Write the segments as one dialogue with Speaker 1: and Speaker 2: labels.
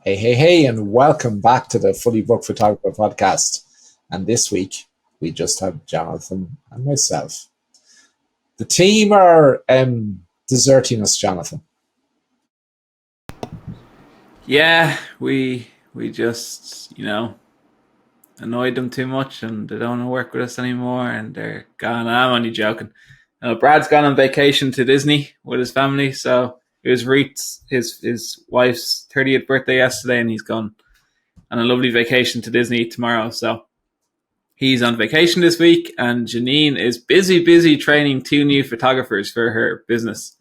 Speaker 1: Hey, and welcome back to the Fully Booked Photographer podcast. And this week, we just have Jonathan and myself. The team are deserting us, Jonathan.
Speaker 2: Yeah, we just annoyed them too much, and they don't want to work with us anymore, and they're gone. I'm only joking. Brad's gone on vacation to Disney with his family, so it was Reed's his wife's 30th birthday yesterday, and he's gone on a lovely vacation to Disney tomorrow. So he's on vacation this week, and Janine is busy training two new photographers for her business.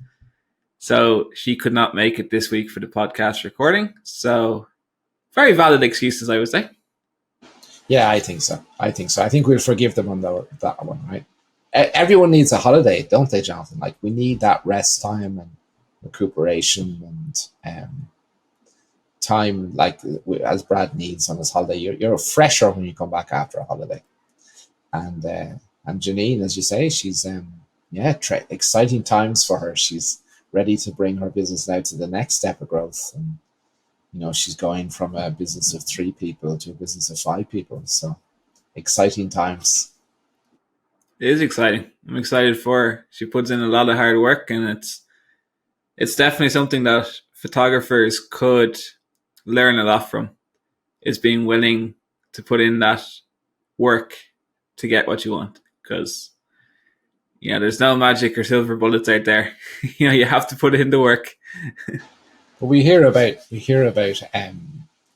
Speaker 2: So she could not make it this week for the podcast recording. So very valid excuses, I would say.
Speaker 1: Yeah, I think so. I think we'll forgive them on that one, right? Everyone needs a holiday, don't they, Jonathan? Like, we need that rest time and recuperation and time, like as Brad needs on his holiday. You're fresher when you come back after a holiday. And Janine, as you say, she's exciting times for her. She's ready to bring her business now to the next step of growth, and she's going from a business of 3 people to a business of 5 people. So exciting times.
Speaker 2: It is exciting. I'm excited for her. She puts in a lot of hard work, and it's definitely something that photographers could learn a lot from. Is being willing to put in that work to get what you want, because there's no magic or silver bullets out there. You have to put in the work.
Speaker 1: But we hear about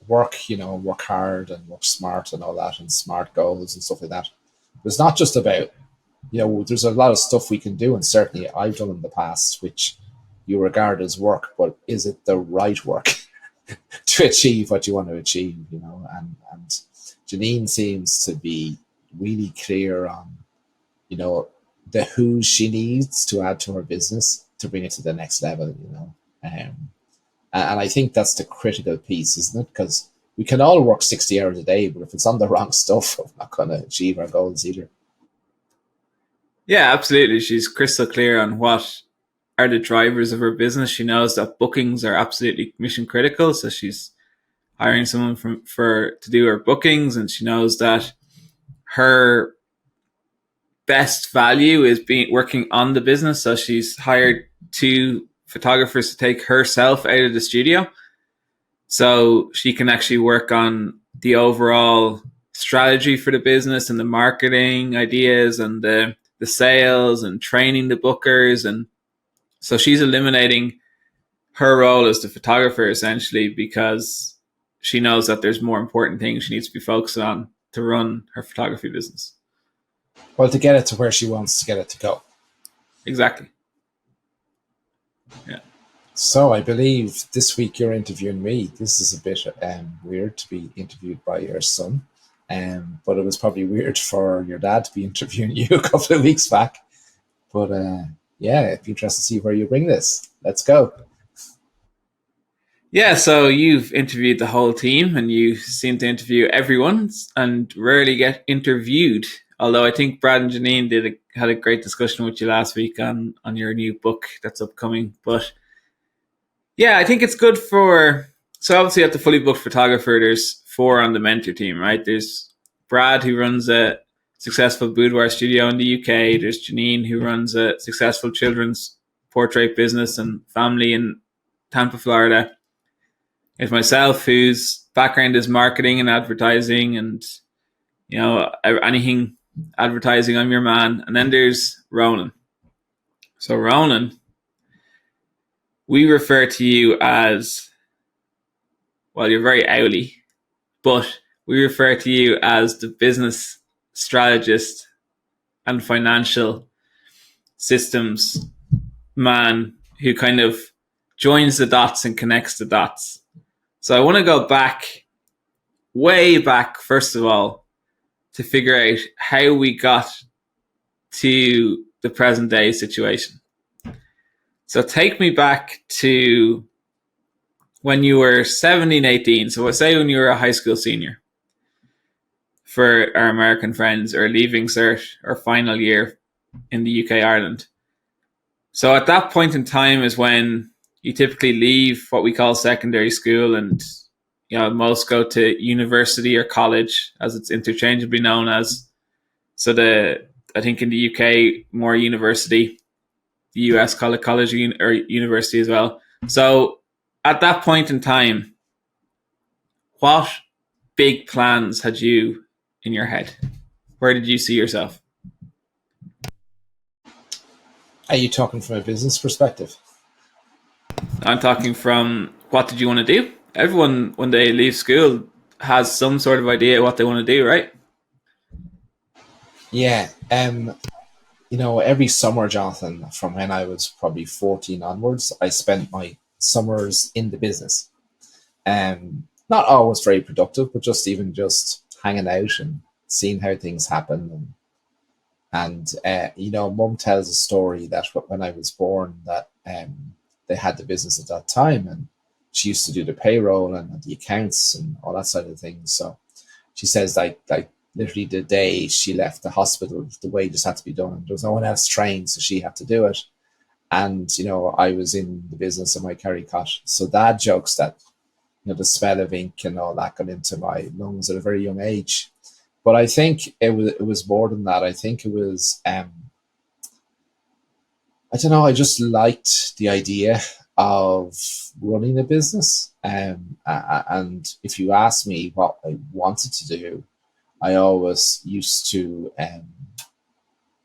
Speaker 1: work, work hard and work smart and all that, and smart goals and stuff like that. But it's not just about, there's a lot of stuff we can do, and certainly I've done in the past, which you regard as work, but is it the right work to achieve what you want to achieve? And Janine seems to be really clear on, you know, the who she needs to add to her business to bring it to the next level. And I think that's the critical piece, isn't it? Because we can all work 60 hours a day, but if it's on the wrong stuff, we're not going to achieve our goals either.
Speaker 2: Yeah, absolutely. She's crystal clear on what are the drivers of her business. She knows that bookings are absolutely mission critical, so she's hiring someone for to do her bookings, and she knows that her best value is being working on the business. So she's hired two photographers to take herself out of the studio, so she can actually work on the overall strategy for the business and the marketing ideas and the sales and training the bookers. And so she's eliminating her role as the photographer essentially, because she knows that there's more important things she needs to be focused on to run her photography business.
Speaker 1: Well, to get it to where she wants to get it to go.
Speaker 2: Exactly. Yeah.
Speaker 1: So I believe this week you're interviewing me. This is a bit weird to be interviewed by your son, but it was probably weird for your dad to be interviewing you a couple of weeks back. But yeah, it'd be interesting to see where you bring this. Let's go.
Speaker 2: Yeah, so you've interviewed the whole team, and you seem to interview everyone and rarely get interviewed. Although I think Brad and Janine had a great discussion with you last week on your new book that's upcoming. But yeah, I think it's good for. So obviously, at the Fully Booked Photographer, there's four on the mentor team, right? There's Brad, who runs a successful boudoir studio in the UK. There's Janine, who runs a successful children's portrait business and family in Tampa, Florida. There's myself, whose background is marketing and advertising, and anything advertising. I'm your man. And then there's Ronan. So Ronan, we refer to you as, well, you're very owly, but we refer to you as the business strategist and financial systems man who kind of joins the dots and connects the dots. So I want to go back, way back, first of all, to figure out how we got to the present day situation. So take me back to when you were 17, 18. So let's say when you were a high school senior, for our American friends, or leaving cert or final year in the UK, Ireland. So at that point in time is when you typically leave what we call secondary school, and most go to university or college, as it's interchangeably known as. So I think in the UK more university, the US call it college or university as well. So at that point in time, what big plans had you in your head? Where did you see yourself?
Speaker 1: Are you talking from a business perspective?
Speaker 2: I'm talking from what did you want to do? Everyone, when they leave school, has some sort of idea what they want to do, right?
Speaker 1: Yeah. Every summer, Jonathan, from when I was probably 14 onwards, I spent my summers in the business. Not always very productive, but just hanging out and seeing how things happen. Mum tells a story that when I was born, that they had the business at that time, and she used to do the payroll and the accounts and all that side of things. So she says, like literally the day she left the hospital, the wages had to be done. There was no one else trained, so she had to do it. And I was in the business of my carry cot. So dad jokes that the smell of ink and all that got into my lungs at a very young age. But I think it was more than that. I think it was I don't know. I just liked the idea of running a business. And if you ask me what I wanted to do, I always used to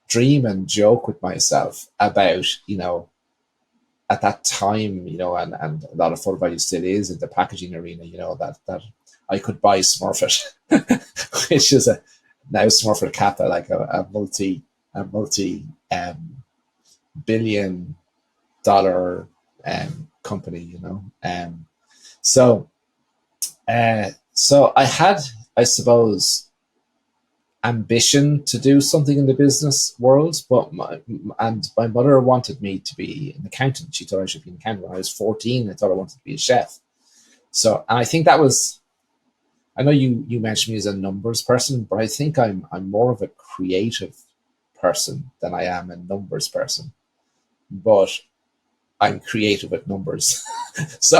Speaker 1: dream and joke with myself about, at that time, and a lot of Photovalue still is in the packaging arena, that I could buy Smurfit, which is now Smurfit Kappa, like a multi $billion company, So, so I had, I suppose, ambition to do something in the business world, but my mother wanted me to be an accountant. She thought I should be an accountant. When I was 14, I thought I wanted to be a chef. So, and I think that was, I know you mentioned me as a numbers person, but I think I'm more of a creative person than I am a numbers person. But I'm creative with numbers. so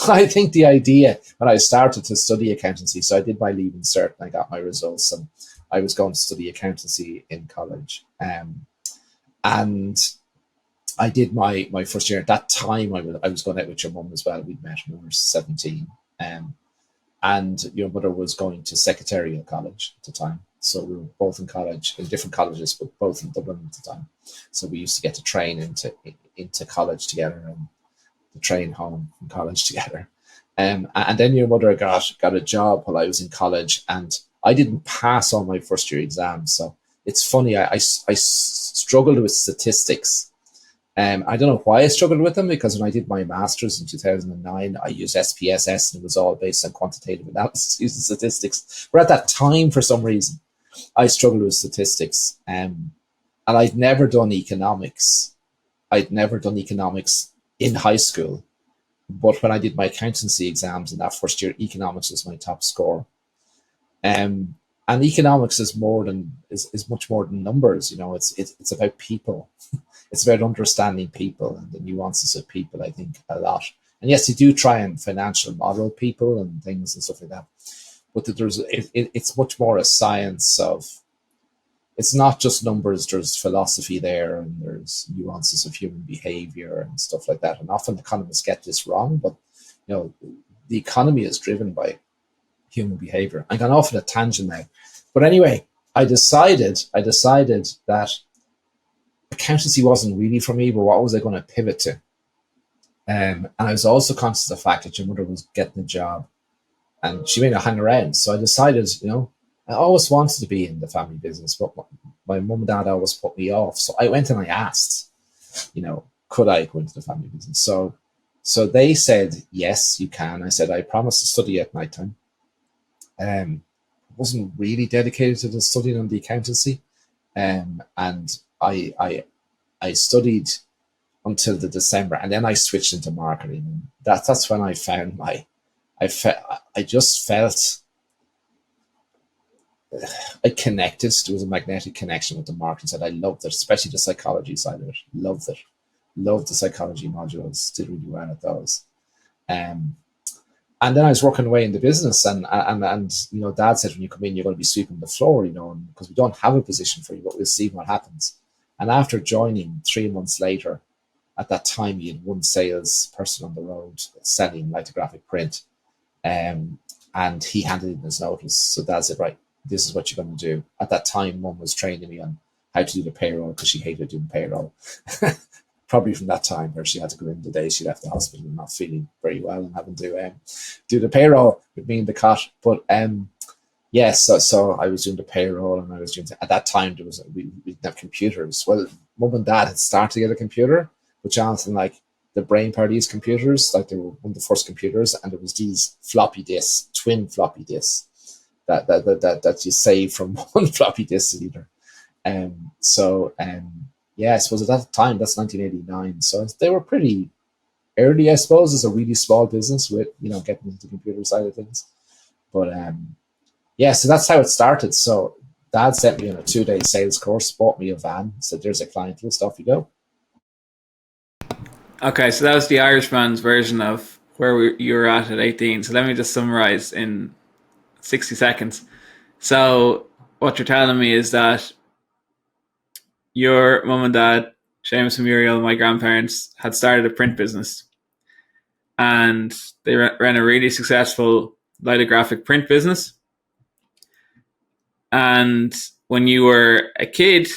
Speaker 1: I think the idea when I started to study accountancy, so I did my leaving cert and I got my results, and I was going to study accountancy in college. And I did my first year. At that time, I was going out with your mum as well. We'd met when we were 17. And your mother was going to secretarial college at the time. So we were both in college, in different colleges, but both in Dublin at the time. So we used to get to train into college together and the train home from college together. And then your mother got a job while I was in college, and I didn't pass all my first year exams. So it's funny, I struggled with statistics. I don't know why I struggled with them, because when I did my master's in 2009, I used SPSS and it was all based on quantitative analysis using statistics. But at that time, for some reason, I struggled with statistics. And I'd never done economics. I'd never done economics in high school. But when I did my accountancy exams in that first year, economics was my top score. And economics is much more than numbers. It's about people. It's about understanding people and the nuances of people, I think, a lot. And yes, you do try and financial model people and things and stuff like that. But it's much more a science of, it's not just numbers, there's philosophy there, and there's nuances of human behavior and stuff like that. And often economists get this wrong, but the economy is driven by human behavior. I got off on a tangent now. But anyway, I decided that accountancy wasn't really for me, but what was I going to pivot to? And I was also conscious of the fact that your mother was getting a job and she may not hang around. So I decided, I always wanted to be in the family business, but my mum and dad always put me off. So I went and I asked, could I go into the family business? So they said, yes, you can. I said, I promise to study at night time. Wasn't really dedicated to the studying on the accountancy. And I studied until the December, and then I switched into marketing. That's when I found I just felt I connected. There was a magnetic connection with the marketing side. I loved it, especially the psychology side of it. Loved it. Loved the psychology modules. Did really well at those. And then I was working away in the business, and Dad said, when you come in, you're going to be sweeping the floor, because we don't have a position for you, but we'll see what happens. And after joining 3 months later, at that time, he had one salesperson on the road selling lithographic print, and he handed in his notice. So Dad said, right, this is what you're going to do. At that time, Mum was training me on how to do the payroll because she hated doing payroll. Probably from that time where she had to go in the day she left the hospital not feeling very well and having to do the payroll with me in the cot. But so I was doing the payroll, and I was doing at that time we didn't have computers. Well, Mum and Dad had started to get a computer, but Jonathan, like, the brain part of these computers, like, they were one of the first computers, and there was these floppy disks, twin floppy disks that you save from one floppy disk either. I suppose at that time, that's 1989. So they were pretty early, I suppose, as a really small business with, getting into the computer side of things. But so that's how it started. So Dad sent me on a 2-day sales course, bought me a van, said, there's a client list, off you go.
Speaker 2: Okay, so that was the Irishman's version of where you were at 18. So let me just summarize in 60 seconds. So what you're telling me is that your mum and dad, Seamus and Muriel, my grandparents, had started a print business. And they ran a really successful lithographic print business. And when you were a kid,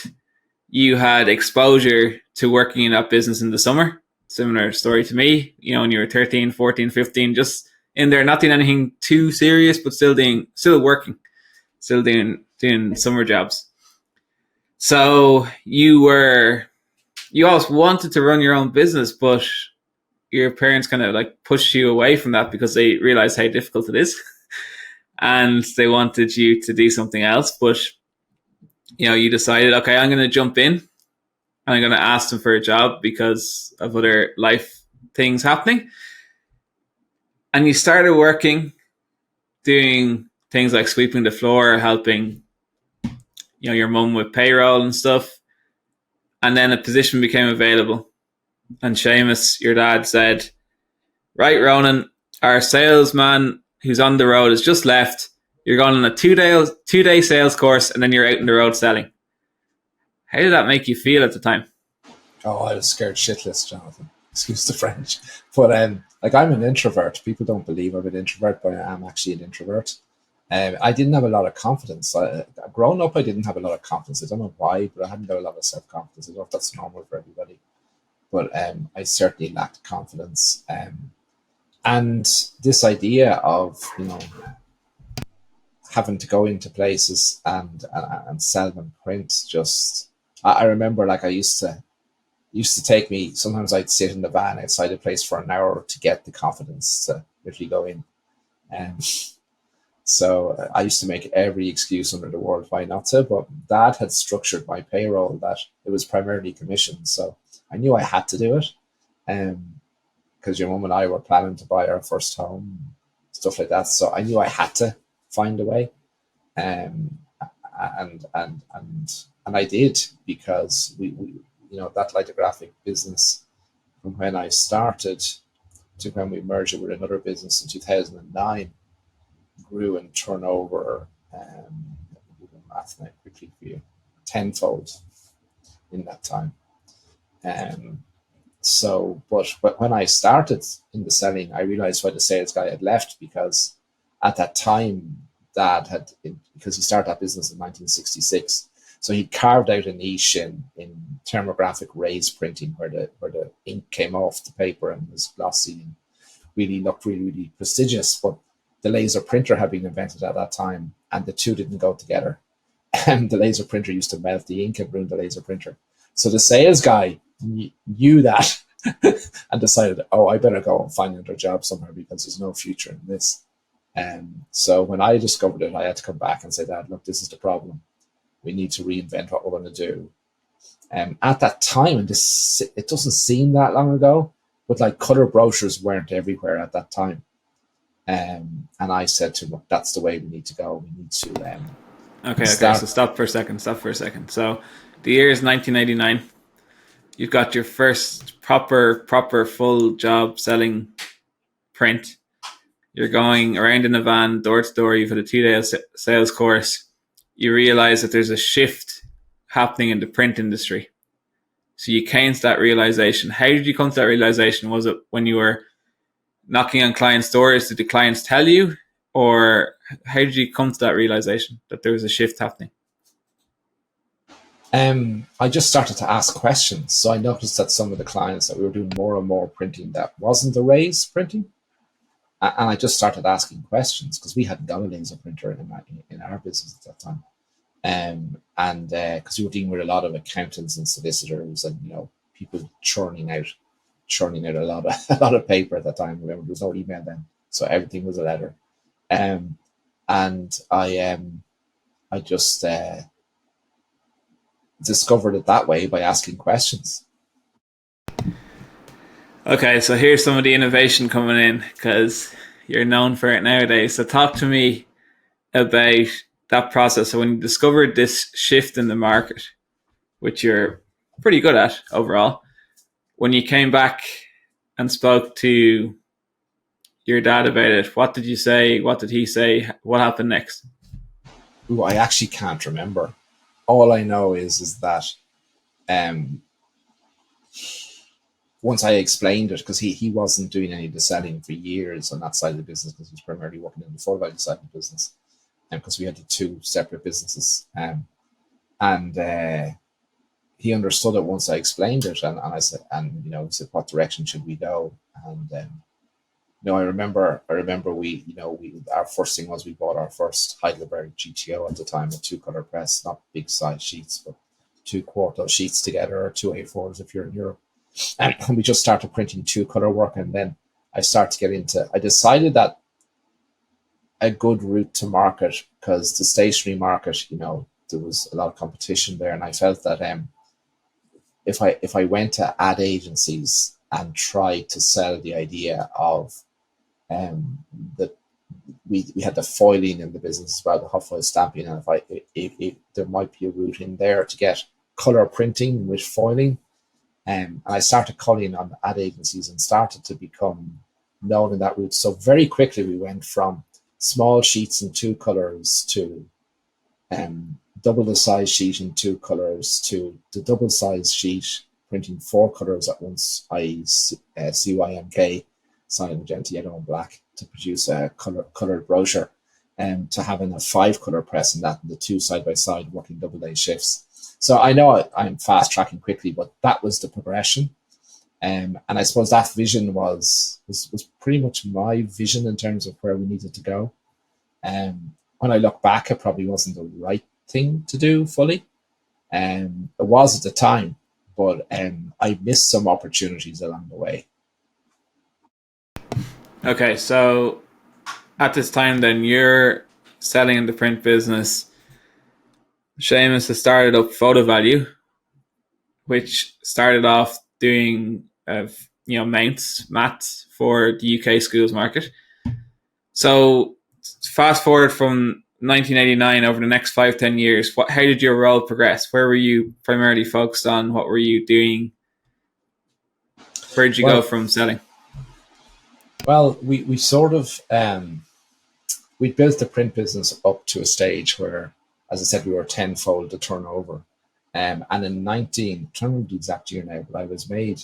Speaker 2: you had exposure to working in that business in the summer. Similar story to me, when you were 13, 14, 15, just in there, not doing anything too serious, but still working, still doing summer jobs. So you always wanted to run your own business, but your parents kind of like pushed you away from that because they realized how difficult it is. And they wanted you to do something else. But, you decided, okay, I'm going to jump in and I'm going to ask them for a job because of other life things happening. And you started working, doing things like sweeping the floor, helping, your mum with payroll and stuff. And then a position became available. And Seamus, your dad, said, right, Ronan, our salesman who's on the road has just left. You're going on a 2-day sales course, and then you're out on the road selling. How did that make you feel at the time?
Speaker 1: Oh, I was scared shitless, Jonathan. Excuse the French. But I'm an introvert. People don't believe I'm an introvert, but I am actually an introvert. I didn't have a lot of confidence. Growing up, I didn't have a lot of confidence. I don't know why, but I hadn't got a lot of self-confidence. I don't know if that's normal for everybody. But I certainly lacked confidence. And this idea of, having to go into places and sell them print, just, I remember, like, I used to take me, sometimes I'd sit in the van outside a place for an hour to get the confidence to literally go in. So I used to make every excuse under the world why not to, but Dad had structured my payroll that it was primarily commission. So I knew I had to do it. Because your mum and I were planning to buy our first home, stuff like that. So I knew I had to find a way. And I did, because we that lithographic business, from when I started to when we merged it with another business in 2009, grew in turnover, let me do the math now quickly for you, tenfold in that time. But when I started in the selling, I realized why the sales guy had left, because at that time, because he started that business in 1966, so he carved out a niche in thermographic raised printing, where the ink came off the paper and was glossy and really looked really, really prestigious. But the laser printer had been invented at that time, and the two didn't go together. And the laser printer used to melt the ink and ruin the laser printer. So the sales guy knew that and decided, I better go and find another job somewhere, because there's no future in this. So when I discovered it, I had to come back and say, Dad, look, this is the problem. We need to reinvent what we're going to do. At that time, and it doesn't seem that long ago, but like, color brochures weren't everywhere at that time. And I said to him, look, that's the way we need to go. We need to
Speaker 2: Okay, so stop for a second. So the year is 1989. You've got your first proper full job selling print. you're going around in a van, door to door, you've had a 2-day sales course, you realize that there's a shift happening in the print industry. So you came to that realization. How did you come to that realization? Was it when you were knocking on clients' doors? Did the clients tell you? Or how did you come to that realization that there was a shift happening?
Speaker 1: I just started to ask questions. So I noticed that some of the clients that we were doing more and more printing that wasn't arrays printing. And I just started asking questions because we hadn't got a laser printer in our business at that time. And because we were dealing with a lot of accountants and solicitors and, people churning out a lot of a lot of paper at that time. Remember, there was no email then, so everything was a letter. And I just discovered it that way by asking questions.
Speaker 2: Okay, so here's some of the innovation coming in because you're known for it nowadays. So talk to me about that process. So when you discovered this shift in the market, which you're pretty good at overall, when you came back and spoke to your dad about it, what did you say? What did he say? What happened next?
Speaker 1: Ooh, I actually can't remember. All I know is that um, once I explained it, because he wasn't doing any of the selling for years on that side of the business because he was primarily working in the Photovalue side of the business, and because we had the two separate businesses, and he understood it once I explained it, and I said, and he said, what direction should we go? And I remember our first thing was we bought our first Heidelberg GTO at the time, a 2-color press, not big size sheets, but 2 quarto sheets together, or 2 A4s if you're in Europe. And we just started printing 2-color work, and then I decided that a good route to market, because the stationery market, there was a lot of competition there, and I felt that if I went to ad agencies and tried to sell the idea of that we had the foiling in the business as well, the hot foil stamping, and if there might be a route in there to get color printing with foiling, and I started calling on ad agencies and started to become known in that route. So very quickly we went from small sheets in 2 colors to double the size sheet in 2 colors to the double size sheet printing 4 colors at once, i.e. CYMK, cyan, magenta, yellow, and black, to produce a colored brochure, and to having a 5-color press and that, and the 2 side by side working double day shifts. So I know I'm fast tracking quickly, but that was the progression. And I suppose that vision was pretty much my vision in terms of where we needed to go. When I look back, it probably wasn't the right thing to do fully. It was at the time, but I missed some opportunities along the way.
Speaker 2: Okay, so at this time then you're selling in the print business. Seamus has started up Photovalue, which started off doing mats for the UK schools market. So fast forward from 1989 over the next 5-10 years, how did your role progress? Where were you primarily focused on? What were you doing? Where did you go from selling?
Speaker 1: Well, we sort of we built the print business up to a stage where, as I said, we were tenfold the turnover. And in I'm trying to remember the exact year now, but I was made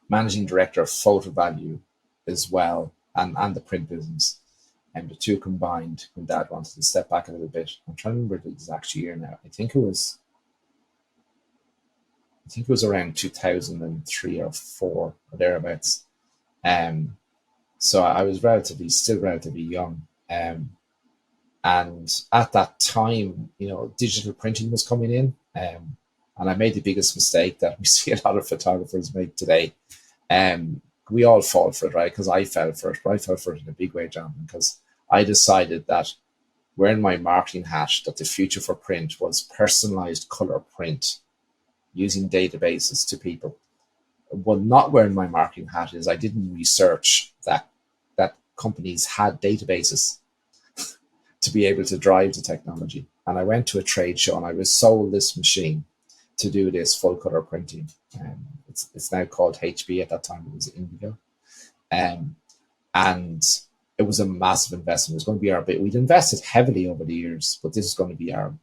Speaker 1: managing director of Photovalue as well, and the print business. And the two combined, when Dad wanted to step back a little bit. I'm trying to remember the exact year now. I think it was around 2003 or 4 or thereabouts. So I was still relatively young. And at that time, digital printing was coming in. And I made the biggest mistake that we see a lot of photographers make today. We all fall for it, right? Because I fell for it, but I fell for it in a big way, John, because I decided that, wearing my marketing hat, that the future for print was personalized color print using databases to people. Well, not wearing my marketing hat is I didn't research that companies had databases to be able to drive the technology. And I went to a trade show and I was sold this machine to do this full color printing. It's now called HB. At that time it was Indigo. And it was a massive investment. It was going to be our bit. We'd invested heavily over the years, but this is going to be our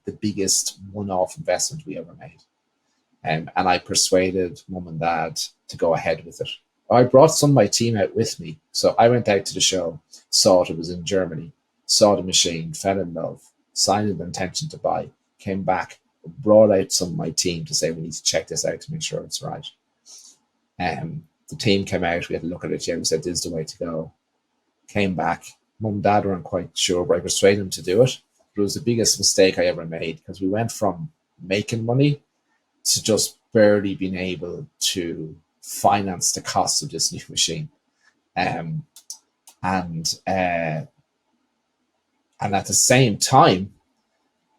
Speaker 1: the biggest one-off investment we ever made. And I persuaded mum and dad to go ahead with it. I brought some of my team out with me. So I went out to the show, saw it was in Germany, saw the machine, fell in love, signed an intention to buy, came back, brought out some of my team to say we need to check this out to make sure it's right. The team came out, we had a look at it, we said this is the way to go. Came back, mum and dad weren't quite sure, but I persuaded them to do it. It was the biggest mistake I ever made because we went from making money to just barely being able to finance the cost of this new machine. And at the same time,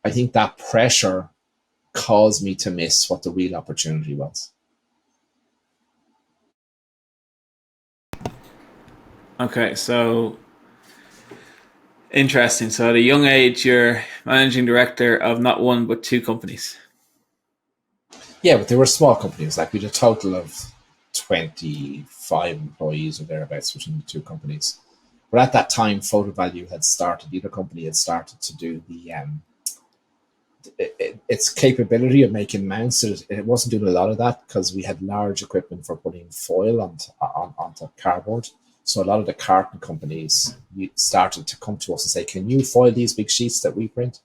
Speaker 1: I think that pressure caused me to miss what the real opportunity was.
Speaker 2: Okay, so interesting. So at a young age, you're managing director of not one but two companies.
Speaker 1: Yeah, but they were small companies. Like we had a total of 25 employees or thereabouts between the two companies. But at that time, Photovalue had started, the other company had started to do its capability of making mounts. It wasn't doing a lot of that because we had large equipment for putting foil onto cardboard. So a lot of the carton companies started to come to us and say, can you foil these big sheets that we print?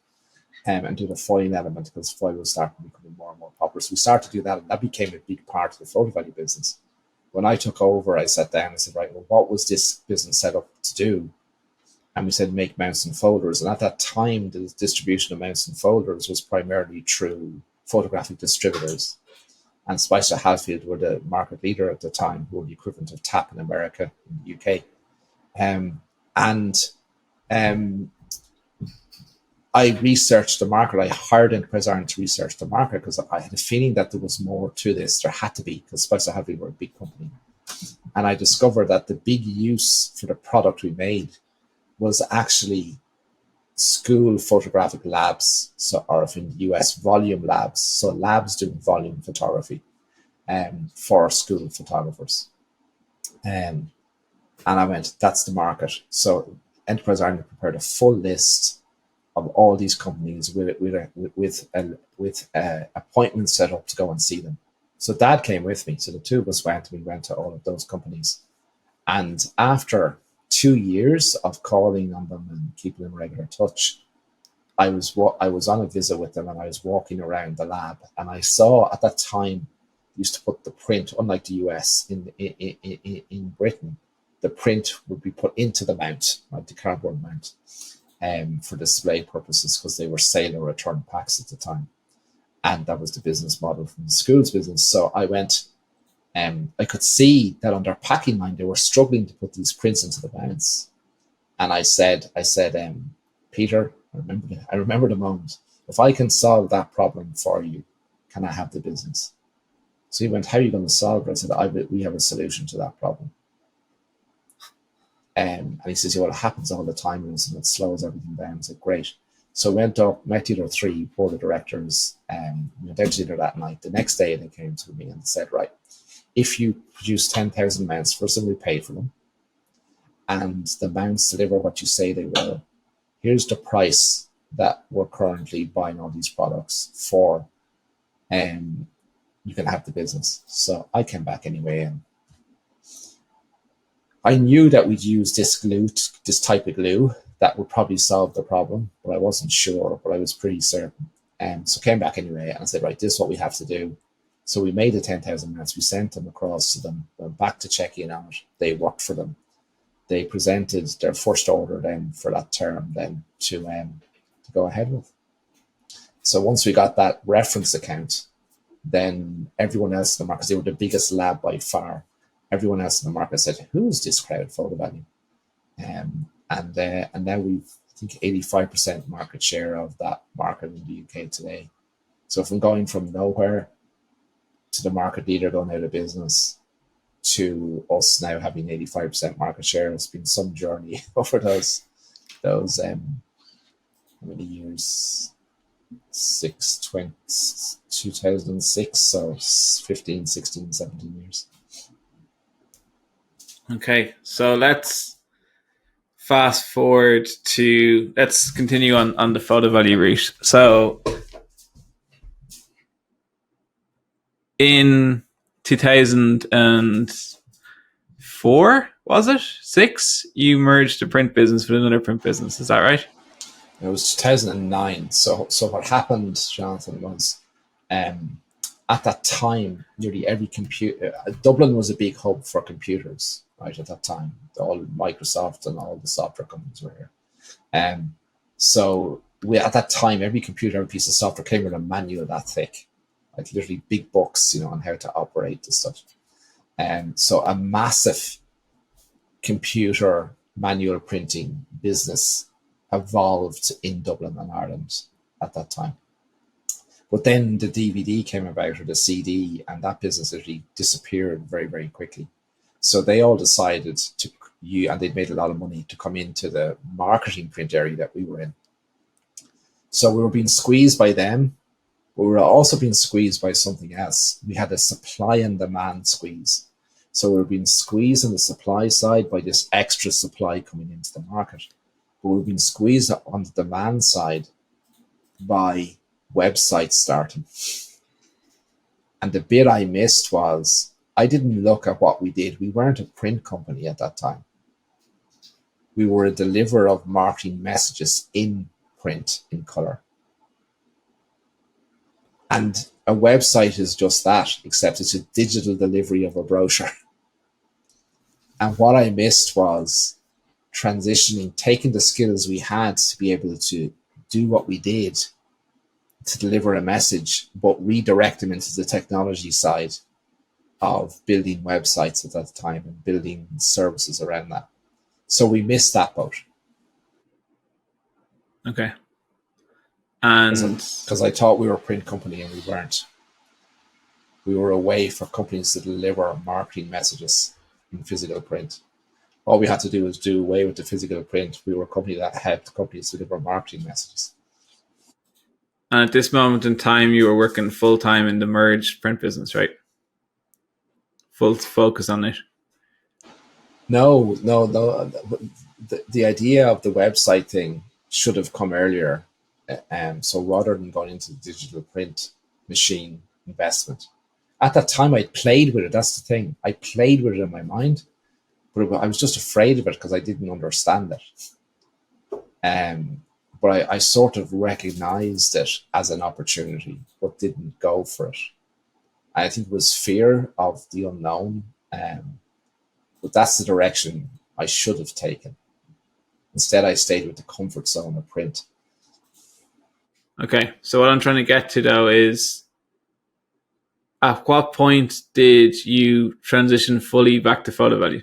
Speaker 1: And do the foiling element because foil was starting becoming more and more popular. So we started to do that, and that became a big part of the Photovalue business. When I took over, I sat down and said, right, well, what was this business set up to do? And we said, make mounts and folders. And at that time, the distribution of mounts and folders was primarily through photographic distributors. And Spicer Hatfield were the market leader at the time, who were the equivalent of TAP in America, in the UK. I researched the market. I hired Enterprise Ireland to research the market because I had a feeling that there was more to this. There had to be, because Spicer Hatfield were a big company. And I discovered that the big use for the product we made was actually school photographic labs, or in the US, volume labs. So labs doing volume photography for school photographers. And I went, that's the market. So Enterprise Ireland prepared a full list of all these companies with appointments set up to go and see them. So Dad came with me. So the two of us went. We went to all of those companies. And after 2 years of calling on them and keeping in regular touch, I was on a visit with them, and I was walking around the lab, and I saw at that time used to put the print, unlike the US, in Britain, the print would be put into the mount, like the cardboard mount, for display purposes because they were sale or return packs at the time. And that was the business model from the school's business. So I went, I could see that on their packing line, they were struggling to put these prints into the mounts. And I said, Peter, I remember the moment. If I can solve that problem for you, can I have the business? So he went, how are you going to solve it? I said, we have a solution to that problem. And he says, well, it happens all the time, and it slows everything down. I said, great. So went up, met the other three board of directors, and went out to dinner that night. The next day they came to me and said, right, if you produce 10,000 mounts, first of all, we pay for them, and the mounts deliver what you say they will, here's the price that we're currently buying all these products for, and you can have the business. So I came back anyway, and I knew that we'd use this type of glue that would probably solve the problem, but I wasn't sure, but I was pretty certain. So came back anyway, and I said, right, this is what we have to do. So we made the 10,000 mounts, we sent them across to them, went back to check in on it. They worked for them. They presented their first order then for that term then to go ahead with. So once we got that reference account, then everyone else in the market, because they were the biggest lab by far, everyone else in the market said, who is this crowd, Photovalue? And now we've, I think, 85% market share of that market in the UK today. So from going from nowhere to the market leader going out of business to us now having 85% market share, it's been some journey over those how many years? 2006, so 15, 16, 17 years.
Speaker 2: Okay, so let's fast forward to, let's continue on the Photovalue route. So in 2004, was it? 6, you merged a print business with another print business. Is that right?
Speaker 1: It was 2009. So what happened, Jonathan, was at that time, nearly every computer, Dublin was a big hub for computers, right, at that time. All Microsoft and all the software companies were here. So at that time, every computer, every piece of software came with a manual that thick, like literally big books, on how to operate the stuff. So a massive computer manual printing business evolved in Dublin and Ireland at that time. But then the DVD came about, or the CD, and that business actually disappeared very, very quickly. So they all decided and they'd made a lot of money, to come into the marketing print area that we were in. So we were being squeezed by them. But we were also being squeezed by something else. We had a supply and demand squeeze. So we were being squeezed on the supply side by this extra supply coming into the market. But we were being squeezed on the demand side by websites starting. And the bit I missed was, I didn't look at what we did. We weren't a print company at that time. We were a deliverer of marketing messages in print, in color. And a website is just that, except it's a digital delivery of a brochure. And what I missed was transitioning, taking the skills we had to be able to do what we did to deliver a message, but redirect them into the technology side of building websites at that time and building services around that. So we missed that boat.
Speaker 2: Okay. And
Speaker 1: because I thought we were a print company and we weren't. We were a way for companies to deliver marketing messages in physical print. All we had to do was do away with the physical print. We were a company that helped companies deliver marketing messages.
Speaker 2: And at this moment in time, you were working full-time in the merged print business, right? Full focus on it.
Speaker 1: No. The idea of the website thing should have come earlier. So rather than going into the digital print machine investment, at that time I played with it. That's the thing. I played with it in my mind, but I was just afraid of it because I didn't understand it. But I sort of recognized it as an opportunity, but didn't go for it. I think it was fear of the unknown. But that's the direction I should have taken. Instead, I stayed with the comfort zone of print.
Speaker 2: Okay, so what I'm trying to get to, though, is at what point did you transition fully back to Photovalue?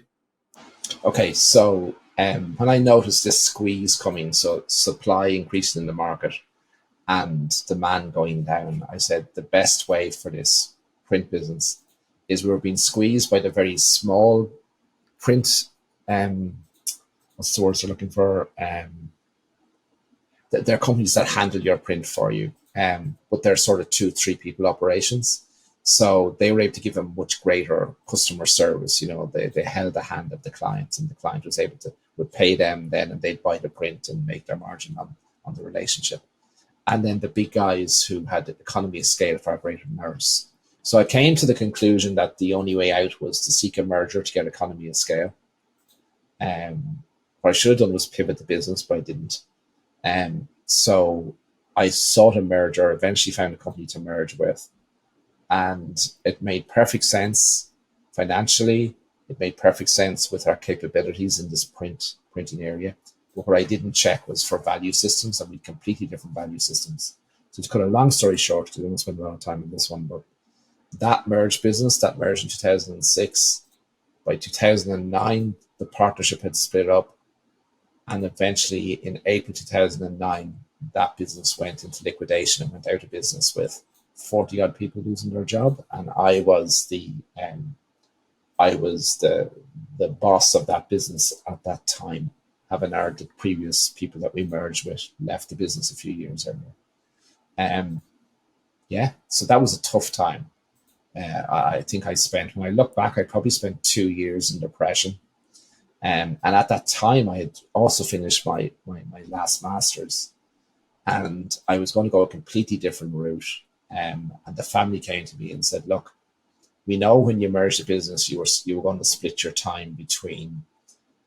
Speaker 1: Okay, so when I noticed this squeeze coming, so supply increasing in the market and demand going down, I said the best way for this print business is we were being squeezed by the very small print, what's the words they're looking for? They're companies that handle your print for you, but they're sort of 2-3 people operations. So they were able to give a much greater customer service. They held the hand of the client, and the client was able to would pay them then, and they'd buy the print and make their margin on the relationship. And then the big guys who had the economy of scale far greater than ours. So I came to the conclusion that the only way out was to seek a merger to get economy of scale. What I should have done was pivot the business, but I didn't. So I sought a merger, eventually found a company to merge with, and it made perfect sense financially. It made perfect sense with our capabilities in this printing area. But what I didn't check was for value systems, and we had completely different value systems. So to cut a long story short, because I don't spend a lot of time on this one, but that merged business, that merged in 2006. By 2009, the partnership had split up. And eventually in April 2009, that business went into liquidation and went out of business with 40 odd people losing their job. And I was the boss of that business at that time, having heard the previous people that we merged with left the business a few years earlier. So that was a tough time. I think when I look back, I probably spent 2 years in depression. And at that time, I had also finished my last master's, and I was going to go a completely different route. And the family came to me and said, "Look, we know when you merged the business, you were going to split your time between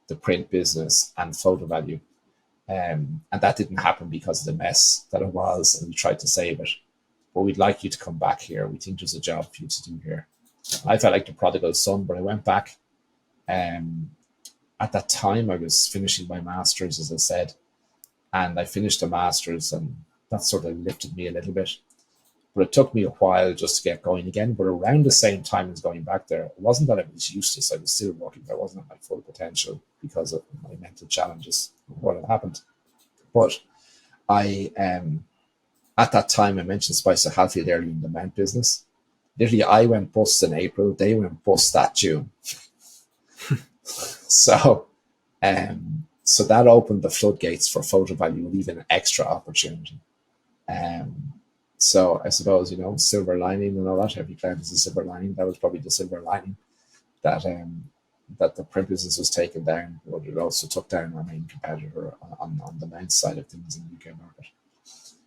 Speaker 1: the print business and Photovalue, and that didn't happen because of the mess that it was, and we tried to save it. But we'd like you to come back here. We think there's a job for you to do here." I felt like the prodigal son, but I went back. Um, at that time, I was finishing my master's, as I said, and I finished the master's, and that sort of lifted me a little bit. But it took me a while just to get going again. But around the same time as going back there, it wasn't that I was useless. I was still working. I wasn't at my full potential because of my mental challenges, what had happened. But I, at that time, I mentioned Spice of Hatfield earlier in the Mount business. Literally, I went bust in April. They went bust that June. So, so that opened the floodgates for Photovalue with even an extra opportunity. So I suppose, silver lining and all that. Every client is a silver lining. That was probably the silver lining that that the print business was taken down, but it also took down our main competitor on the Mount side of things in the UK market.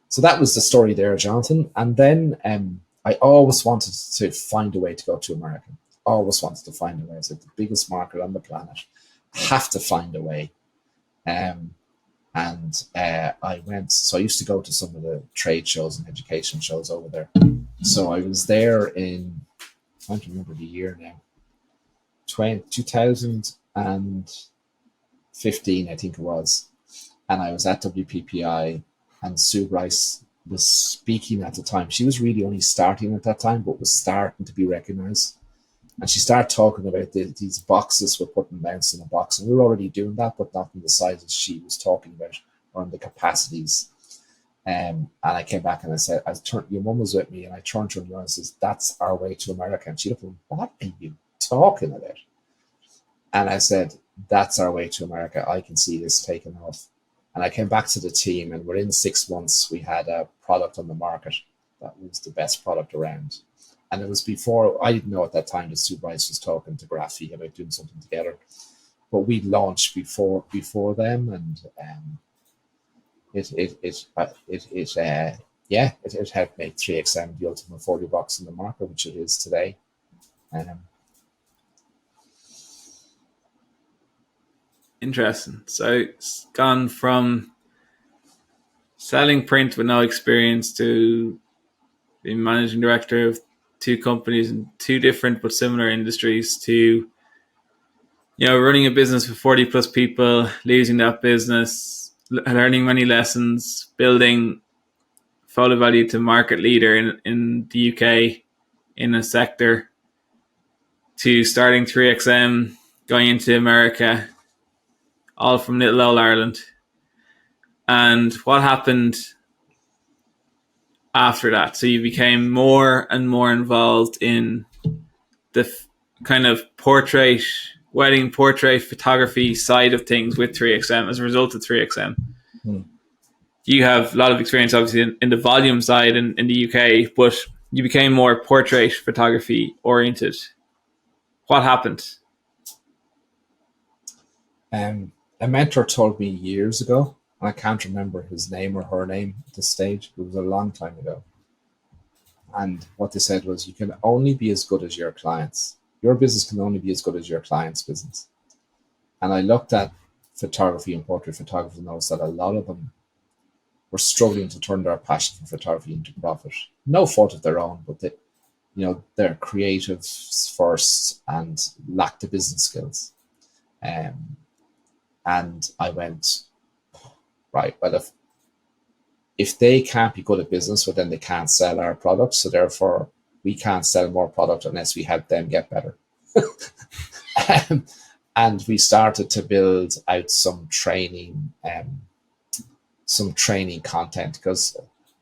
Speaker 1: So that was the story there, Jonathan. And then I always wanted to find a way to go to America. Always wanted to find a way. It's like the biggest market on the planet. Have to find a way. And I went, so I used to go to some of the trade shows and education shows over there. So I was there in, I can't remember the year now, 2015, I think it was. And I was at WPPI, and Sue Rice was speaking at the time. She was really only starting at that time, but was starting to be recognized. And she started talking about these boxes with putting mounts in a box. And we were already doing that, but not in the sizes she was talking about or in the capacities. And I came back and I said, your mum was with me, and I turned to her and says, "That's our way to America." And she looked at me, "What are you talking about?" And I said, "That's our way to America. I can see this taking off." And I came back to the team, and within 6 months, we had a product on the market that was the best product around. And it was before, I didn't know at that time that Sue Rice was talking to Graphy about doing something together. But we launched before them, and it helped make 3XM the ultimate folio box in the market, which it is today.
Speaker 2: Interesting. So it's gone from selling print with no experience to being managing director of two companies in two different but similar industries to, running a business with 40 plus people, losing that business, learning many lessons, building Photovalue to market leader in the UK in a sector, to starting 3XM, going into America, all from little old Ireland. And what happened after that? So you became more and more involved in the kind of wedding portrait photography side of things with 3XM as a result of 3XM. You have a lot of experience, obviously, in the volume side in the UK, but you became more portrait photography oriented. What happened?
Speaker 1: A mentor told me years ago, and I can't remember his name or her name at this stage. It was a long time ago. And what they said was, you can only be as good as your clients. Your business can only be as good as your client's business. And I looked at photography and portrait photography and noticed that a lot of them were struggling to turn their passion for photography into profit. No fault of their own, but they're creatives first and lack the business skills. And I went, right, well, if they can't be good at business, well, then they can't sell our product. So therefore, we can't sell more product unless we help them get better. And we started to build out some training content, because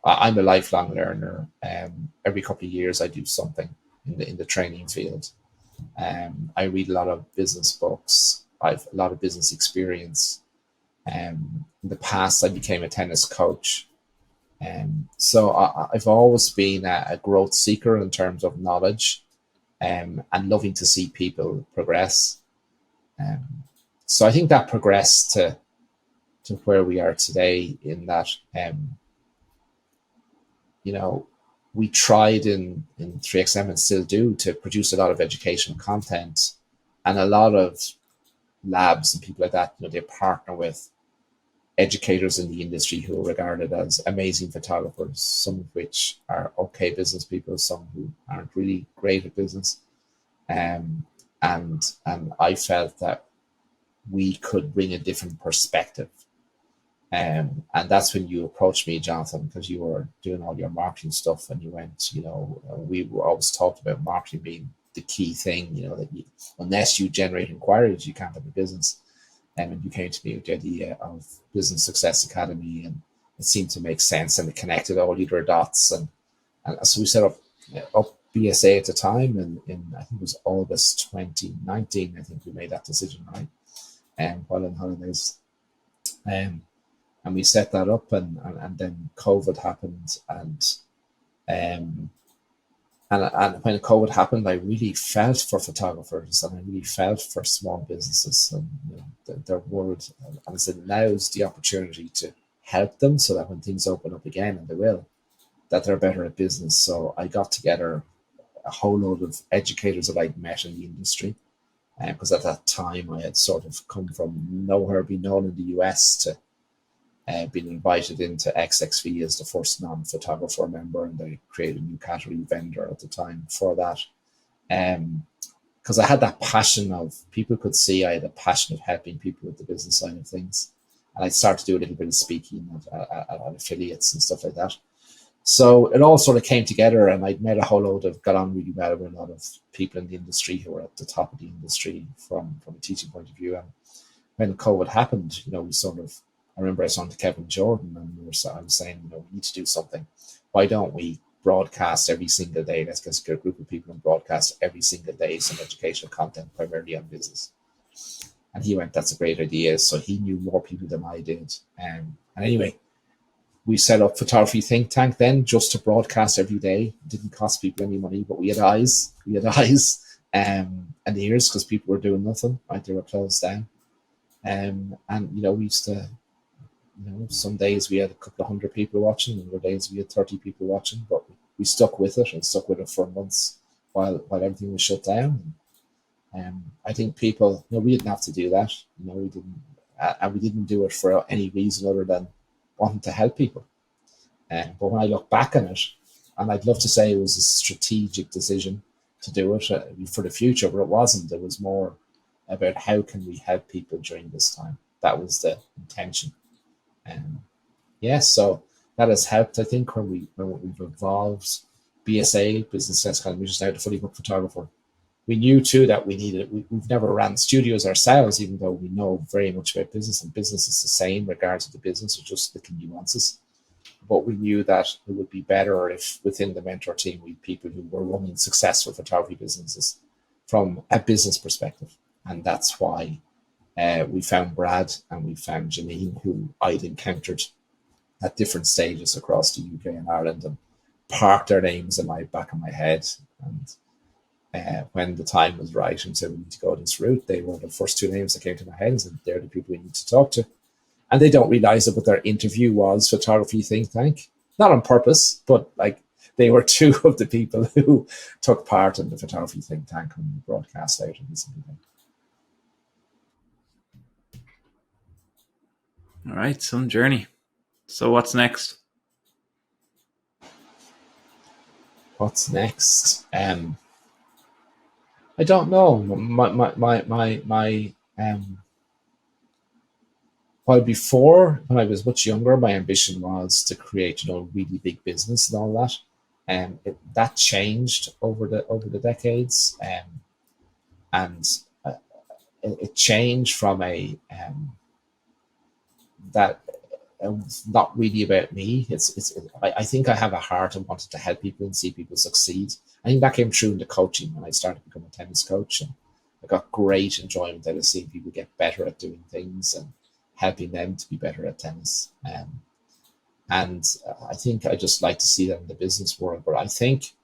Speaker 1: I'm a lifelong learner. Every couple of years, I do something in the training field. I read a lot of business books. I've a lot of business experience. In the past, I became a tennis coach. So I've always been a growth seeker in terms of knowledge, and loving to see people progress. So I think that progressed to where we are today, in that, you know, we tried in 3XM, and still do, to produce a lot of educational content, and a lot of labs and people like that, they partner with educators in the industry who are regarded as amazing photographers, some of which are okay business people, some who aren't really great at business. Um, and I felt that we could bring a different perspective. And that's when you approached me, Jonathan, because you were doing all your marketing stuff, and you went, we were always talked about marketing being the key thing, that unless you generate inquiries, you can't have a business. And you came to me with the idea of Business Success Academy, and it seemed to make sense, and it connected all your dots. And so we set up BSA at the time, and in I think it was August 2019, I think we made that decision, right? And while on holidays. And we set that up, and then COVID happened, um, and when COVID happened, I really felt for photographers, and I really felt for small businesses, and their world. And I said, now's the opportunity to help them, so that when things open up again, and they will, that they're better at business. So I got together a whole load of educators that I'd met in the industry, because at that time I had sort of come from nowhere, being known in the US, to been invited into XXV as the first non-photographer member, and they created a new category, vendor, at the time for that. Because I had that passion of, people could see I had a passion of helping people with the business side of things. And I started to do a little bit of speaking at affiliates and stuff like that. So it all sort of came together, and I'd met a whole load got on really well with a lot of people in the industry who were at the top of the industry from a teaching point of view. And when COVID happened, we sort of, I remember I was on to Kevin Jordan, and I was saying, we need to do something. Why don't we broadcast every single day? Let's get a group of people and broadcast every single day some educational content, primarily on business. And he went, that's a great idea. So he knew more people than I did. And anyway, we set up Photography Think Tank then, just to broadcast every day. It didn't cost people any money, but we had eyes. And ears, because people were doing nothing, right? They were closed down. And we used to, some days we had a couple of hundred people watching, and other days we had 30 people watching, but we stuck with it, and stuck with it for months while everything was shut down. I think people, we didn't have to do that. We didn't, and we didn't do it for any reason other than wanting to help people. But when I look back on it, and I'd love to say it was a strategic decision to do it for the future, but it wasn't. It was more about how can we help people during this time. That was the intention. So that has helped, I think, when we've evolved BSA, Business Success Academy, which is now the Fully Booked Photographer. We knew too that we needed it. We've never ran studios ourselves, even though we know very much about business, and business is the same regards to the business, or just the nuances. But we knew that it would be better if within the mentor team we had people who were running successful photography businesses from a business perspective. And that's why we found Brad and we found Janine, who I'd encountered at different stages across the UK and Ireland, and parked their names in my back of my head. And when the time was right and said we need to go this route, they were the first two names that came to my head, and said they're the people we need to talk to. And they don't realize it, but their interview was Photography Think Tank. Not on purpose, but they were two of the people who took part in the Photography Think Tank when we broadcast out every single day.
Speaker 2: All right, some journey. So what's next?
Speaker 1: What's next? I don't know. While before, when I was much younger, my ambition was to create, really big business and all that. And that changed over the decades. And it changed from that it was not really about me. I think I have a heart and wanted to help people and see people succeed. I think that came through in the coaching when I started to become a tennis coach, and I got great enjoyment out of seeing people get better at doing things and helping them to be better at tennis. And I think I just like to see that in the business world. But I think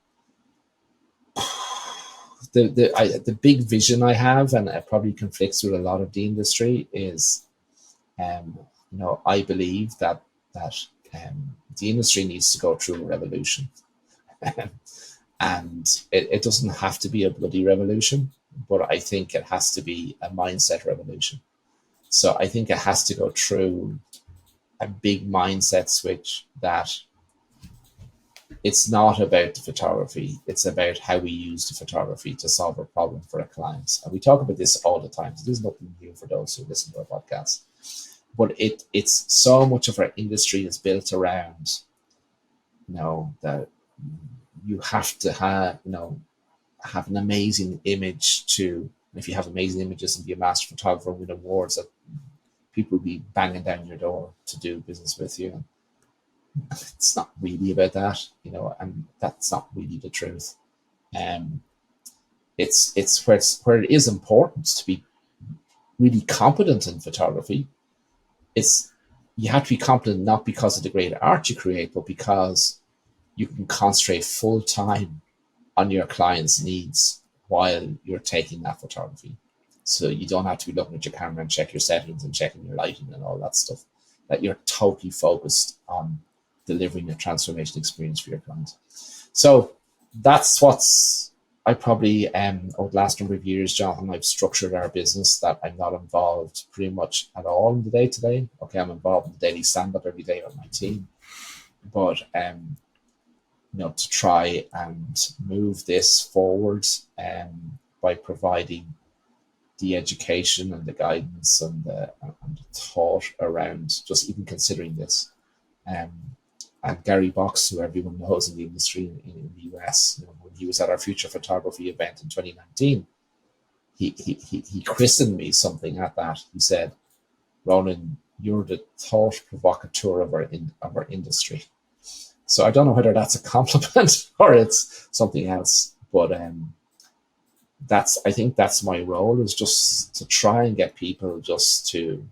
Speaker 1: the big vision I have, and it probably conflicts with a lot of the industry, is I believe that the industry needs to go through a revolution. And it doesn't have to be a bloody revolution, but I think it has to be a mindset revolution. So I think it has to go through a big mindset switch, that it's not about the photography, it's about how we use the photography to solve a problem for our clients. And we talk about this all the time. So there's nothing new for those who listen to our podcast. But it's so much of our industry is built around, that you have to have an amazing image to, if you have amazing images and be a master photographer and win awards, that people will be banging down your door to do business with you. And it's not really about that, and that's not really the truth. It's where it is important to be really competent in photography. You have to be competent not because of the great art you create, but because you can concentrate full time on your client's needs while you're taking that photography. So you don't have to be looking at your camera and check your settings and checking your lighting and all that stuff. That you're totally focused on delivering a transformation experience for your client. So that's what's I probably over the last number of years, Jonathan, I've structured our business that I'm not involved pretty much at all in the day to day. Okay, I'm involved in the daily stand up every day with my team, but to try and move this forward by providing the education and the guidance and the thought around just even considering this. And Gary Box, who everyone knows in the industry in the US, when he was at our Future Photography event in 2019, he christened me something at that. He said, "Ronan, you're the thought provocateur of our industry." So I don't know whether that's a compliment or it's something else, but I think that's my role, is just to try and get people just to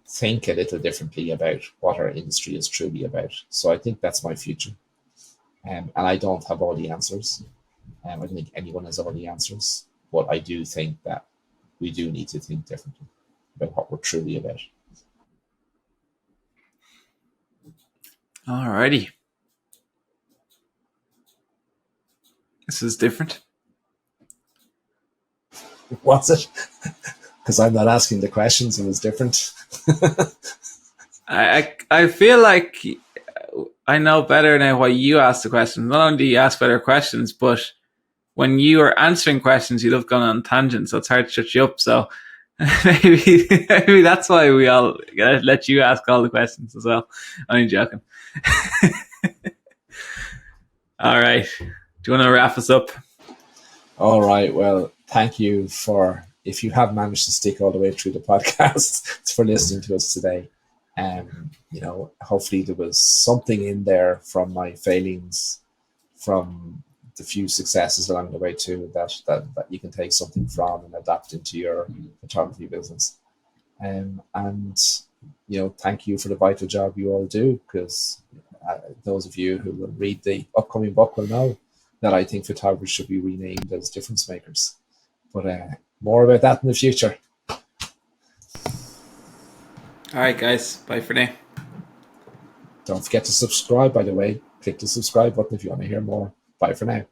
Speaker 1: think a little differently about what our industry is truly about. So I think that's my future. And I don't have all the answers. I don't think anyone has all the answers. But I do think that we do need to think differently about what we're truly about.
Speaker 2: Alrighty. This is different.
Speaker 1: What's it? Because I'm not asking the questions, it was different.
Speaker 2: I feel like I know better now why you ask the questions. Not only do you ask better questions, but when you are answering questions, you love going on tangents, so it's hard to shut you up. So maybe that's why we all let you ask all the questions as well. I'm only joking. All right. Do you want to wrap us up?
Speaker 1: All right. Well, thank you if you have managed to stick all the way through the podcast, for listening to us today. Hopefully there was something in there from my failings, from the few successes along the way too, that you can take something from and adapt into your photography business. And thank you for the vital job you all do, because those of you who will read the upcoming book will know that I think photographers should be renamed as difference makers. But more about that in the future.
Speaker 2: All right, guys. Bye for now.
Speaker 1: Don't forget to subscribe, by the way. Click the subscribe button if you want to hear more. Bye for now.